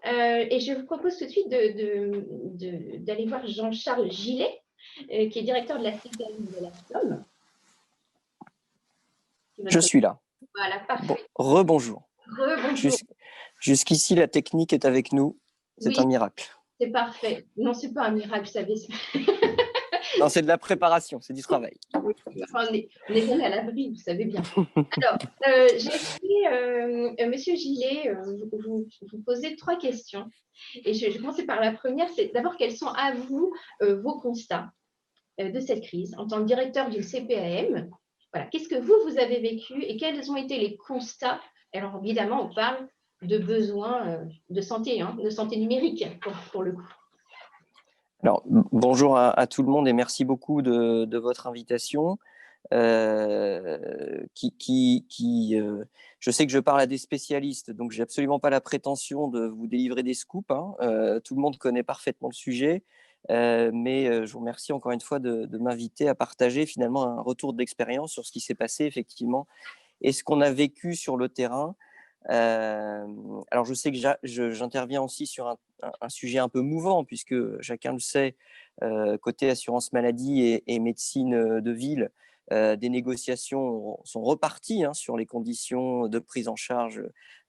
Et je vous propose tout de suite d'aller voir Jean-Charles Gillet, qui est directeur de la CPAM de la Somme. Je suis là. Voilà, parfait. Rebonjour. Rebonjour. Jusqu'ici, la technique est avec nous. C'est Oui, un miracle. c'est parfait. Non, c'est pas un miracle, vous savez. Non, c'est de la préparation, c'est du travail. Oui, enfin, on n'est jamais à l'abri, vous savez bien. Alors, j'ai fait, Monsieur Gillet, vous poser 3 questions. Et je vais commencer par la première. C'est d'abord, quels sont à vous vos constats de cette crise en tant que directeur d'une CPAM? Voilà, qu'est-ce que vous avez vécu et quels ont été les constats? Alors, évidemment, on parle de besoins de santé numérique pour le coup. Alors, bonjour à tout le monde et merci beaucoup de votre invitation. Je sais que je parle à des spécialistes, donc j'ai absolument pas la prétention de vous délivrer des scoops. Tout le monde connaît parfaitement le sujet, mais je vous remercie encore une fois de m'inviter à partager finalement un retour d'expérience sur ce qui s'est passé effectivement et ce qu'on a vécu sur le terrain. Alors je sais que j'interviens aussi sur un sujet un peu mouvant puisque chacun le sait, côté assurance maladie et médecine de ville, des négociations sont reparties sur les conditions de prise en charge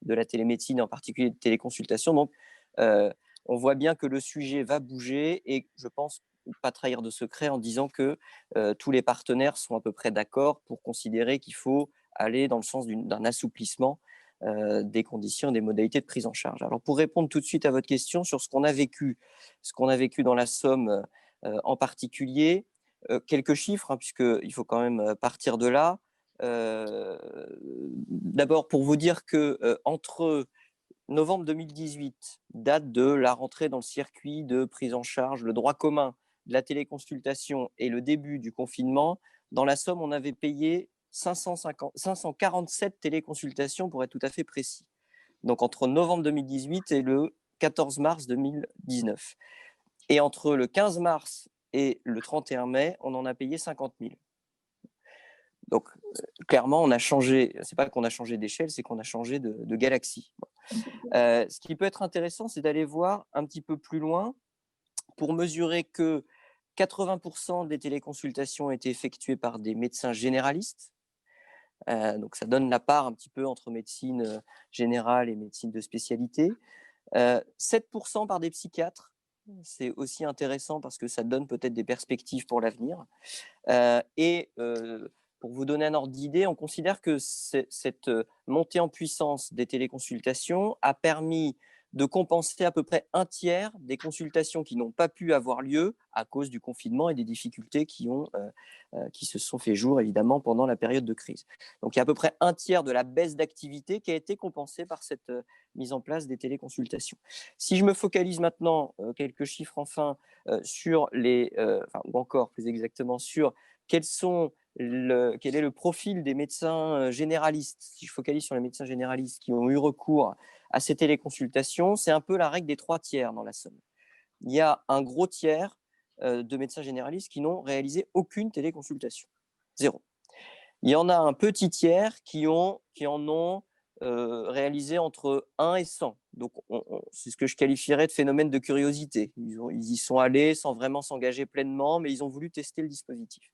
de la télémédecine, en particulier de téléconsultation. Donc, on voit bien que le sujet va bouger et je pense pas trahir de secret en disant que tous les partenaires sont à peu près d'accord pour considérer qu'il faut aller dans le sens d'un assouplissement des conditions, des modalités de prise en charge. Alors, pour répondre tout de suite à votre question sur ce qu'on a vécu dans la Somme en particulier, quelques chiffres, puisqu'il faut quand même partir de là. D'abord, pour vous dire que entre novembre 2018, date de la rentrée dans le circuit de prise en charge, le droit commun de la téléconsultation et le début du confinement, dans la Somme, on avait payé 547 téléconsultations pour être tout à fait précis. Donc entre novembre 2018 et le 14 mars 2019. Et entre le 15 mars et le 31 mai, on en a payé 50 000. Donc, clairement, on a changé, c'est pas qu'on a changé d'échelle, c'est qu'on a changé de galaxie. Ce qui peut être intéressant, c'est d'aller voir un petit peu plus loin pour mesurer que 80% des téléconsultations ont été effectuées par des médecins généralistes. Donc, ça donne la part un petit peu entre médecine générale et médecine de spécialité. 7% par des psychiatres. C'est aussi intéressant parce que ça donne peut-être des perspectives pour l'avenir. Pour vous donner un ordre d'idée, on considère que cette montée en puissance des téléconsultations a permis de compenser à peu près un tiers des consultations qui n'ont pas pu avoir lieu à cause du confinement et des difficultés qui se sont fait jour évidemment pendant la période de crise. Donc il y a à peu près un tiers de la baisse d'activité qui a été compensée par cette mise en place des téléconsultations. Si je me focalise maintenant, quelques chiffres enfin, ou encore plus exactement sur quel est le profil des médecins généralistes. Si je focalise sur les médecins généralistes qui ont eu recours à ces téléconsultations, c'est un peu la règle des 3 tiers dans la Somme. Il y a un gros tiers de médecins généralistes qui n'ont réalisé aucune téléconsultation. 0. Il y en a un petit tiers qui en ont réalisé entre 1 et 100. Donc, c'est ce que je qualifierais de phénomène de curiosité. Ils y sont allés sans vraiment s'engager pleinement, mais ils ont voulu tester le dispositif.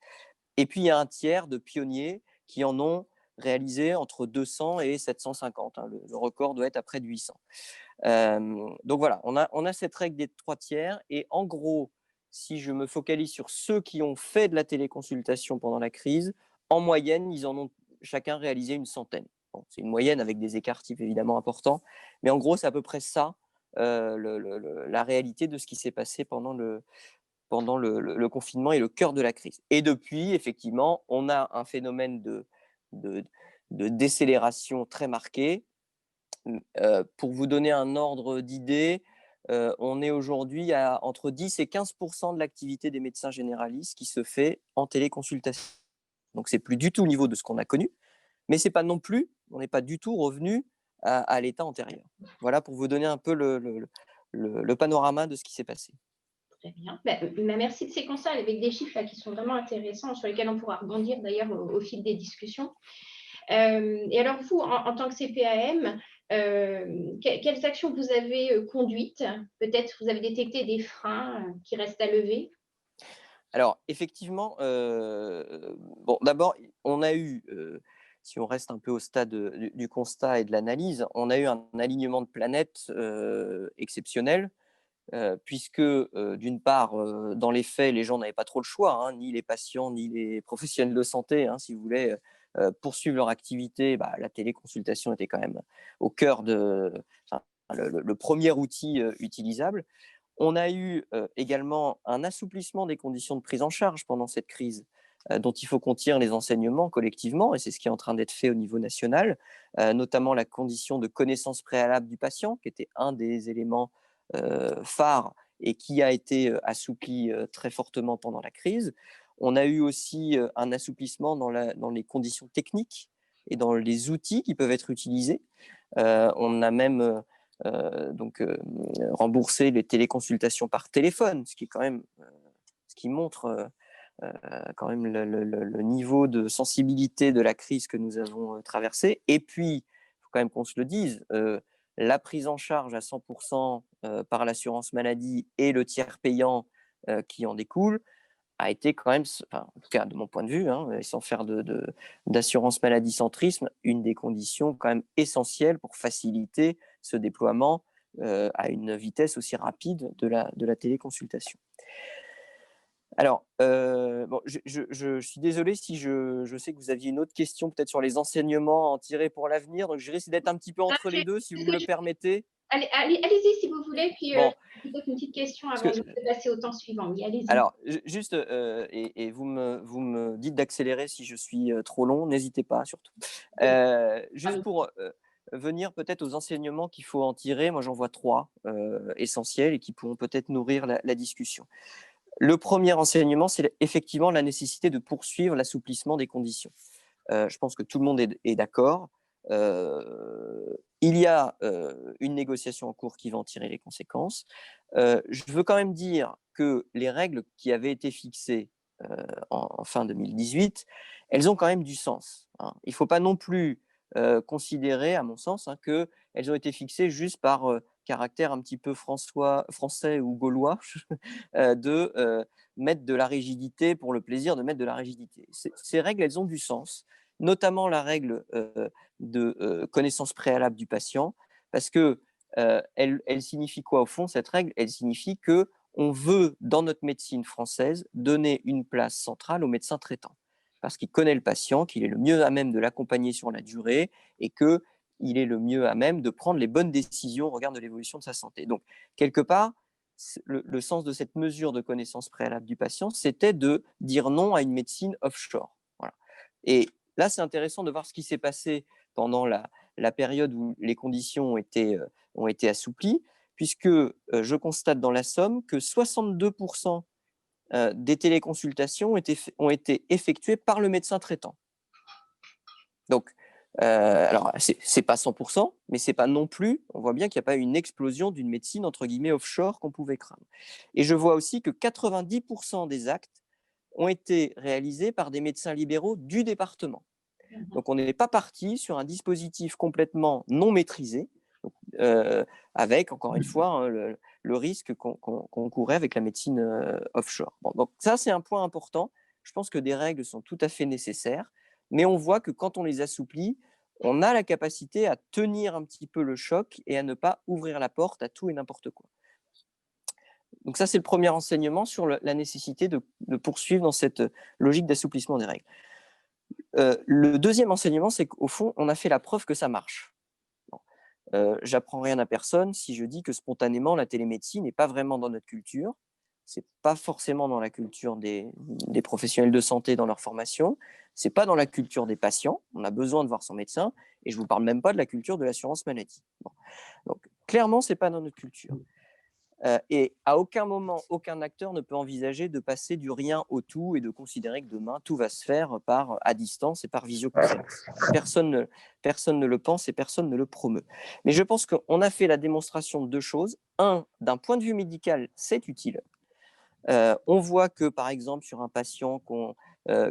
Et puis, il y a un tiers de pionniers qui en ont réalisé entre 200 et 750. Le record doit être à près de 800. Donc voilà, on a cette règle des 3 tiers. Et en gros, si je me focalise sur ceux qui ont fait de la téléconsultation pendant la crise, en moyenne, ils en ont chacun réalisé une centaine. Bon, c'est une moyenne avec des écarts types évidemment importants. Mais en gros, c'est à peu près ça, la réalité de ce qui s'est passé pendant le confinement et le cœur de la crise. Et depuis, effectivement, on a un phénomène de décélération très marqué. Pour vous donner un ordre d'idée, on est aujourd'hui à entre 10 et 15% de l'activité des médecins généralistes qui se fait en téléconsultation. Donc, c'est plus du tout au niveau de ce qu'on a connu, mais c'est pas non plus, on n'est pas du tout revenu à l'état antérieur. Voilà pour vous donner un peu le panorama de ce qui s'est passé. Très bien. Merci de ces constats avec des chiffres là, qui sont vraiment intéressants, sur lesquels on pourra rebondir d'ailleurs au fil des discussions. Et alors vous, en tant que CPAM, Quelles actions vous avez conduites? Peut-être vous avez détecté des freins qui restent à lever? Alors, effectivement, bon, d'abord, on a eu, si on reste un peu au stade du constat et de l'analyse, on a eu un alignement de planètes exceptionnel, puisque, d'une part, dans les faits, les gens n'avaient pas trop le choix, hein, ni les patients, ni les professionnels de santé, hein, si vous voulez poursuivre leur activité, bah, la téléconsultation était quand même au cœur enfin, le premier outil utilisable. On a eu également un assouplissement des conditions de prise en charge pendant cette crise, dont il faut qu'on tire les enseignements collectivement, et c'est ce qui est en train d'être fait au niveau national, notamment la condition de connaissance préalable du patient, qui était un des éléments phares et qui a été assoupli très fortement pendant la crise. On a eu aussi un assouplissement dans les conditions techniques et dans les outils qui peuvent être utilisés. On a même rembourser les téléconsultations par téléphone, ce qui est quand même, ce qui montre quand même le niveau de sensibilité de la crise que nous avons traversée. Et puis, il faut quand même qu'on se le dise, la prise en charge à 100% par l'assurance maladie et le tiers payant qui en découle a été quand même, enfin, en tout cas de mon point de vue, hein, et sans faire d'assurance maladie centrisme, une des conditions quand même essentielles pour faciliter ce déploiement à une vitesse aussi rapide de la téléconsultation. Alors, bon, je suis désolé si je sais que vous aviez une autre question peut-être sur les enseignements à en tirer pour l'avenir, donc je risque d'être un petit peu Ah, entre les deux, si vous me le permettez. Allez-y si vous voulez, puis Bon, peut-être une petite question parce avant que de passer au temps suivant. Oui, allez-y. alors, juste, et vous me dites d'accélérer si je suis trop long, n'hésitez pas surtout. Oui, Juste pour venir peut-être aux enseignements qu'il faut en tirer, moi j'en vois trois essentiels et qui pourront peut-être nourrir la discussion. Le premier enseignement, c'est effectivement la nécessité de poursuivre l'assouplissement des conditions. Je pense que tout le monde est d'accord. Il y a une négociation en cours qui va en tirer les conséquences. Je veux quand même dire que les règles qui avaient été fixées en fin 2018, elles ont quand même du sens, hein. Il ne faut pas non plus considérer, à mon sens, hein, qu'elles ont été fixées juste par caractère un petit peu français ou gaulois de mettre de la rigidité pour le plaisir de mettre de la rigidité. Ces règles, elles ont du sens, notamment la règle de connaissance préalable du patient, parce que elle signifie quoi au fond, cette règle? Elle signifie que on veut, dans notre médecine française, donner une place centrale au médecin traitant, parce qu'il connaît le patient, qu'il est le mieux à même de l'accompagner sur la durée et qu'il est le mieux à même de prendre les bonnes décisions au regard de l'évolution de sa santé. Donc, quelque part, le sens de cette mesure de connaissance préalable du patient, c'était de dire non à une médecine offshore. Voilà. Et là, c'est intéressant de voir ce qui s'est passé pendant la période où les conditions ont été assouplies, puisque je constate dans la Somme que 62% des téléconsultations ont été effectuées par le médecin traitant. Donc, alors, c'est pas 100%, mais c'est pas non plus, on voit bien qu'il n'y a pas eu une explosion d'une médecine entre guillemets offshore qu'on pouvait craindre. Et je vois aussi que 90% des actes ont été réalisés par des médecins libéraux du département. Donc, on n'est pas parti sur un dispositif complètement non maîtrisé, donc, avec, encore une fois, hein, le risque qu'on courait avec la médecine offshore. Bon, donc, ça, c'est un point important. Je pense que des règles sont tout à fait nécessaires, mais on voit que quand on les assouplit, on a la capacité à tenir un petit peu le choc et à ne pas ouvrir la porte à tout et n'importe quoi. Donc ça, c'est le premier enseignement sur la nécessité de poursuivre dans cette logique d'assouplissement des règles. Le deuxième enseignement, c'est qu'au fond, on a fait la preuve que ça marche. Bon. J'apprends rien à personne si je dis que spontanément, la télémédecine n'est pas vraiment dans notre culture. C'est pas forcément dans la culture des professionnels de santé dans leur formation. C'est pas dans la culture des patients. On a besoin de voir son médecin. Et je vous parle même pas de la culture de l'assurance maladie. Bon. Donc, clairement, c'est pas dans notre culture. Et à aucun moment, aucun acteur ne peut envisager de passer du rien au tout et de considérer que demain, tout va se faire à distance et par visioconférence. Personne ne le pense et personne ne le promeut. Mais je pense qu'on a fait la démonstration de deux choses. Un, d'un point de vue médical, c'est utile. On voit que, par exemple, sur un patient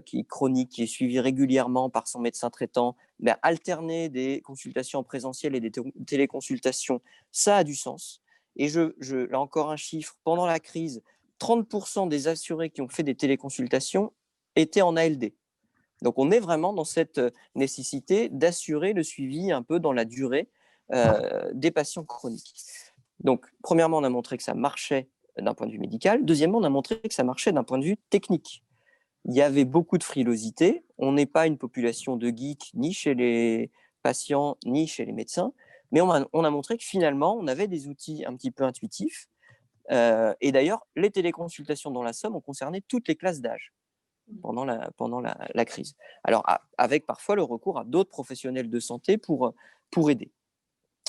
qui est chronique, qui est suivi régulièrement par son médecin traitant, ben, alterner des consultations en présentiel et des téléconsultations, ça a du sens. Et là encore un chiffre, pendant la crise, 30% des assurés qui ont fait des téléconsultations étaient en ALD. Donc on est vraiment dans cette nécessité d'assurer le suivi un peu dans la durée des patients chroniques. Donc premièrement, on a montré que ça marchait d'un point de vue médical. Deuxièmement, on a montré que ça marchait d'un point de vue technique. Il y avait beaucoup de frilosité. On n'est pas une population de geeks ni chez les patients ni chez les médecins, mais on a montré que finalement, on avait des outils un petit peu intuitifs. Et d'ailleurs, les téléconsultations dans la Somme ont concerné toutes les classes d'âge pendant la crise. Alors, avec parfois le recours à d'autres professionnels de santé pour aider.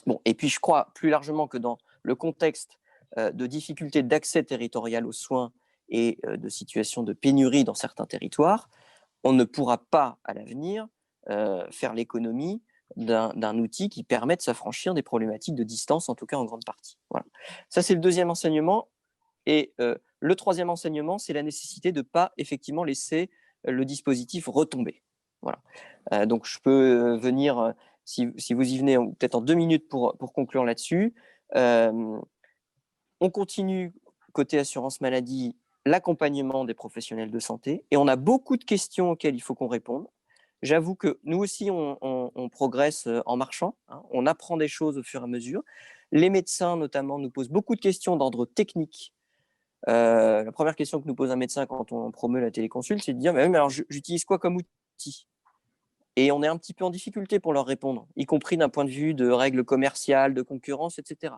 Bon, et puis, je crois plus largement que dans le contexte de difficultés d'accès territorial aux soins et de situations de pénurie dans certains territoires, on ne pourra pas, à l'avenir, faire l'économie d'un outil qui permet de s'affranchir des problématiques de distance, en tout cas en grande partie. Voilà. Ça, c'est le deuxième enseignement. Et le troisième enseignement, c'est la nécessité de ne pas effectivement laisser le dispositif retomber. Voilà. Donc, je peux venir, si vous y venez, peut-être en 2 minutes pour conclure là-dessus. On continue, côté assurance maladie, l'accompagnement des professionnels de santé. Et on a beaucoup de questions auxquelles il faut qu'on réponde. J'avoue que nous aussi, on progresse en marchant. Hein. On apprend des choses au fur et à mesure. Les médecins, notamment, nous posent beaucoup de questions d'ordre technique. La première question que nous pose un médecin quand on promeut la téléconsulte, c'est de dire mais alors j'utilise quoi comme outil? Et on est un petit peu en difficulté pour leur répondre, y compris d'un point de vue de règles commerciales, de concurrence, etc.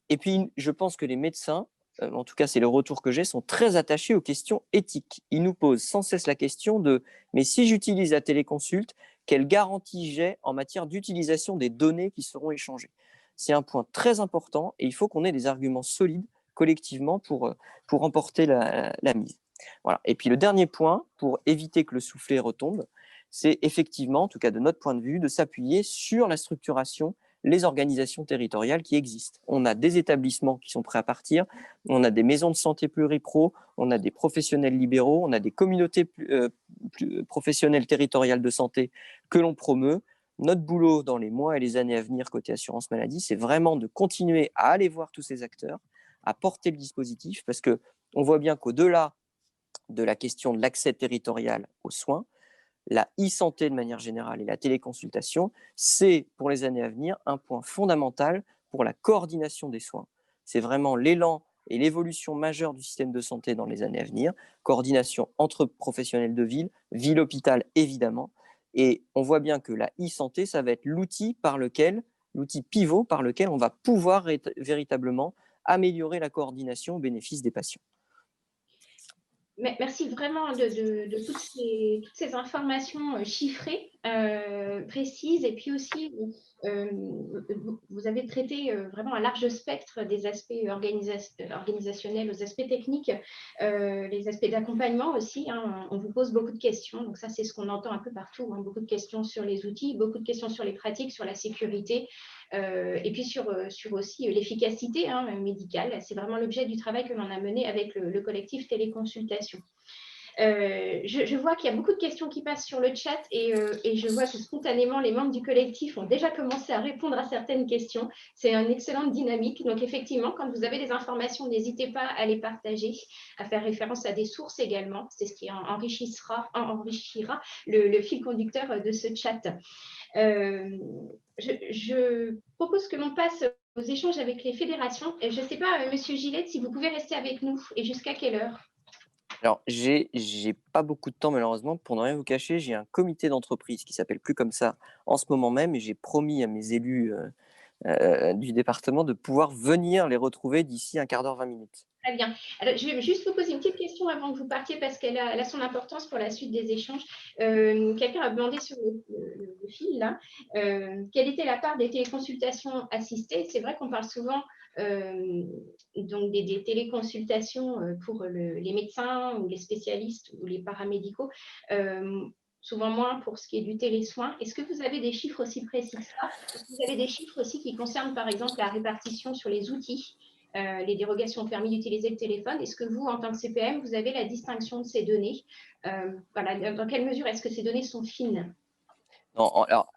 Et puis, je pense que les médecins, en tout cas c'est le retour que j'ai, sont très attachés aux questions éthiques. Ils nous posent sans cesse la question de mais si j'utilise la téléconsulte, quelle garantie j'ai en matière d'utilisation des données qui seront échangées? C'est un point très important et il faut qu'on ait des arguments solides collectivement pour remporter la mise. Voilà. Et puis le dernier point, pour éviter que le soufflet retombe, c'est effectivement, en tout cas de notre point de vue, de s'appuyer sur la structuration, les organisations territoriales qui existent. On a des établissements qui sont prêts à partir, on a des maisons de santé pluripro, on a des professionnels libéraux, on a des communautés professionnelles territoriales de santé que l'on promeut. Notre boulot dans les mois et les années à venir côté assurance maladie, c'est vraiment de continuer à aller voir tous ces acteurs, à porter le dispositif, parce qu'on voit bien qu'au-delà de la question de l'accès territorial aux soins, la e-santé de manière générale et la téléconsultation, c'est pour les années à venir un point fondamental pour la coordination des soins. C'est vraiment l'élan et l'évolution majeure du système de santé dans les années à venir, coordination entre professionnels de ville, ville-hôpital évidemment, et on voit bien que la e-santé, ça va être l'outil pivot par lequel on va pouvoir véritablement améliorer la coordination au bénéfice des patients. Merci vraiment de toutes ces informations chiffrées, précises, et puis aussi, vous avez traité vraiment un large spectre des aspects organisationnels aux aspects techniques, les aspects d'accompagnement aussi. Hein, on vous pose beaucoup de questions, donc ça c'est ce qu'on entend un peu partout, hein, beaucoup de questions sur les outils, beaucoup de questions sur les pratiques, sur la sécurité, et puis sur aussi l'efficacité médicale. C'est vraiment l'objet du travail que l'on a mené avec le collectif Téléconsultation. Je vois qu'il y a beaucoup de questions qui passent sur le chat et je vois que spontanément, les membres du collectif ont déjà commencé à répondre à certaines questions. C'est une excellente dynamique. Donc, effectivement, quand vous avez des informations, n'hésitez pas à les partager, à faire référence à des sources également. C'est ce qui enrichira le fil conducteur de ce chat. Je propose que l'on passe aux échanges avec les fédérations. Et je ne sais pas, Monsieur Gillette, si vous pouvez rester avec nous et jusqu'à quelle heure? Alors, j'ai pas beaucoup de temps malheureusement. Pour ne rien vous cacher, j'ai un comité d'entreprise qui s'appelle plus comme ça en ce moment même et j'ai promis à mes élus du département de pouvoir venir les retrouver d'ici un quart d'heure, 20 minutes. Très bien. Alors, je vais juste vous poser une petite question avant que vous partiez parce qu'elle a son importance pour la suite des échanges. Quelqu'un a demandé sur le fil là, quelle était la part des téléconsultations assistées. C'est vrai qu'on parle souvent donc des téléconsultations pour les médecins ou les spécialistes ou les paramédicaux. Souvent moins pour ce qui est du télésoin. Est-ce que vous avez des chiffres aussi précis que ça? Est-ce que vous avez des chiffres aussi qui concernent, par exemple, la répartition sur les outils les dérogations ont permis d'utiliser le téléphone. Est-ce que vous, en tant que CPM, vous avez la distinction de ces données? Voilà, dans quelle mesure est-ce que ces données sont fines? Non, alors,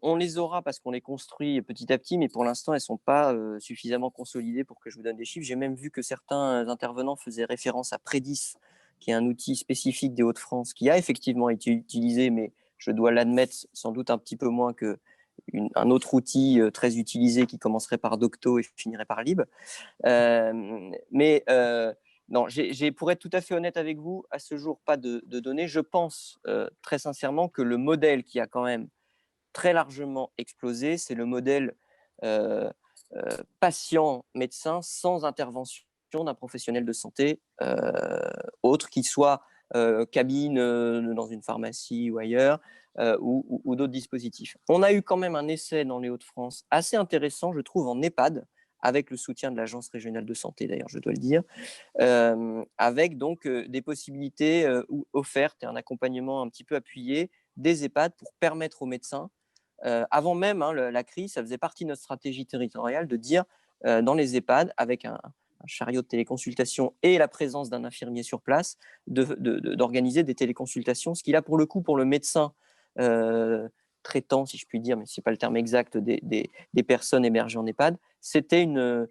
on les aura parce qu'on les construit petit à petit, mais pour l'instant, elles ne sont pas suffisamment consolidées pour que je vous donne des chiffres. J'ai même vu que certains intervenants faisaient référence à Prédis, qui est un outil spécifique des Hauts-de-France, qui a effectivement été utilisé, mais je dois l'admettre, sans doute un petit peu moins qu'un autre outil très utilisé qui commencerait par Docto et finirait par Lib. Non, pour être tout à fait honnête avec vous, à ce jour, pas de données. Je pense très sincèrement que le modèle qui a quand même très largement explosé, c'est le modèle euh, patient-médecin sans intervention d'un professionnel de santé autre, qu'il soit cabine dans une pharmacie ou ailleurs, ou d'autres dispositifs. On a eu quand même un essai dans les Hauts-de-France assez intéressant, je trouve, en EHPAD, avec le soutien de l'Agence régionale de santé, d'ailleurs, je dois le dire, avec donc des possibilités offertes et un accompagnement un petit peu appuyé des EHPAD pour permettre aux médecins, avant même la crise, ça faisait partie de notre stratégie territoriale de dire dans les EHPAD, avec un chariot de téléconsultation et la présence d'un infirmier sur place, d'organiser des téléconsultations, ce qui là, pour le coup, pour le médecin traitant, si je puis dire, mais ce n'est pas le terme exact, des personnes hébergées en EHPAD, c'était un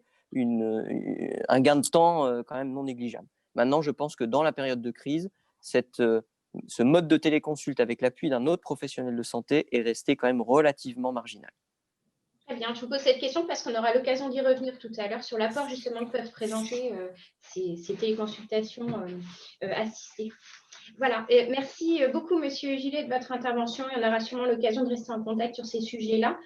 gain de temps quand même non négligeable. Maintenant, je pense que dans la période de crise, ce mode de téléconsulte avec l'appui d'un autre professionnel de santé est resté quand même relativement marginal. Très bien, je vous pose cette question parce qu'on aura l'occasion d'y revenir tout à l'heure sur l'apport justement que peuvent présenter ces téléconsultations assistées. Voilà, et merci beaucoup Monsieur Gillet de votre intervention et on aura sûrement l'occasion de rester en contact sur ces sujets-là.